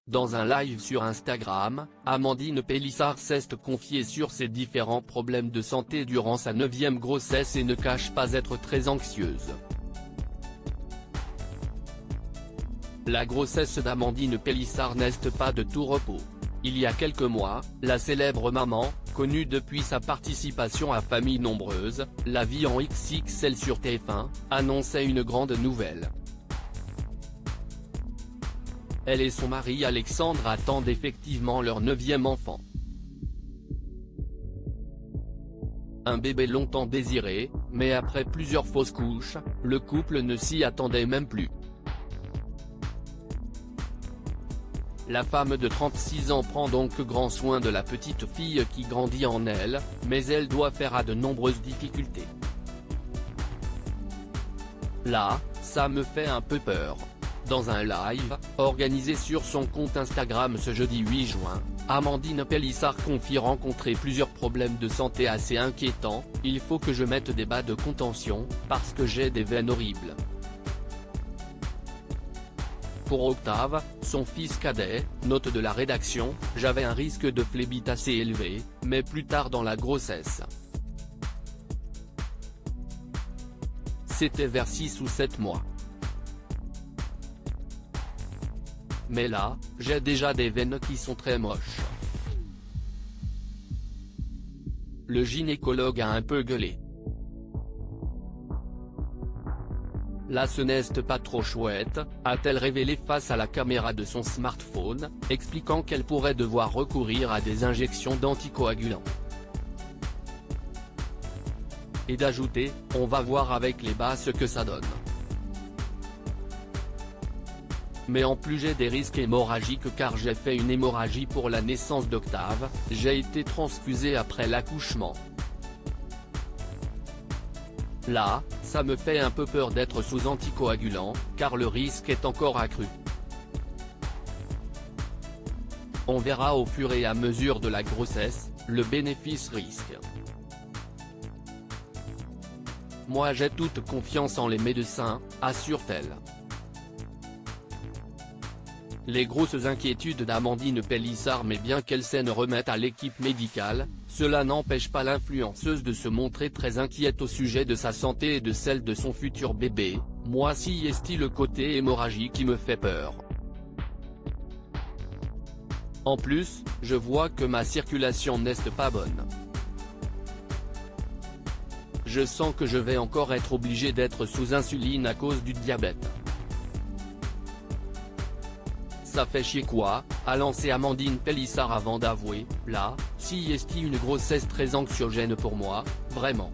Dans un live sur Instagram, Amandine Pélissard s'est confiée sur ses différents problèmes de santé durant sa 9e grossesse et ne cache pas être très anxieuse. La grossesse d'Amandine Pélissard n'est pas de tout repos. Il y a quelques mois, la célèbre maman, connue depuis sa participation à Famille Nombreuse, La Vie en XXL sur TF1, annonçait une grande nouvelle. Elle et son mari Alexandre attendent effectivement leur 9e enfant. Un bébé longtemps désiré, mais après plusieurs fausses couches, le couple ne s'y attendait même plus. La femme de 36 ans prend donc grand soin de la petite fille qui grandit en elle, mais elle doit faire à de nombreuses difficultés. Là, ça me fait un peu peur. Dans un live, organisé sur son compte Instagram ce jeudi 8 juin, Amandine Pélissard confie rencontrer plusieurs problèmes de santé assez inquiétants. Il faut que je mette des bas de contention, parce que j'ai des veines horribles. Pour Octave, son fils cadet, note de la rédaction, j'avais un risque de phlébite assez élevé, mais plus tard dans la grossesse. C'était vers 6 ou 7 mois. Mais là, j'ai déjà des veines qui sont très moches. Le gynécologue a un peu gueulé. Là ce n'est pas trop chouette, a-t-elle révélé face à la caméra de son smartphone, expliquant qu'elle pourrait devoir recourir à des injections d'anticoagulants. Et d'ajouter, on va voir avec les bas ce que ça donne. Mais en plus j'ai des risques hémorragiques car j'ai fait une hémorragie pour la naissance d'Octave, j'ai été transfusée après l'accouchement. Là, ça me fait un peu peur d'être sous anticoagulant, car le risque est encore accru. On verra au fur et à mesure de la grossesse, le bénéfice-risque. Moi j'ai toute confiance en les médecins, assure-t-elle. Les grosses inquiétudes d'Amandine Pélissard, mais bien qu'elle s'en remette à l'équipe médicale, cela n'empêche pas l'influenceuse de se montrer très inquiète au sujet de sa santé et de celle de son futur bébé. Moi si est le côté hémorragie qui me fait peur. En plus, je vois que ma circulation n'est pas bonne. Je sens que je vais encore être obligé d'être sous insuline à cause du diabète. Ça fait chier quoi, a lancé Amandine Pélissard avant d'avouer, là, si est une grossesse très anxiogène pour moi, vraiment.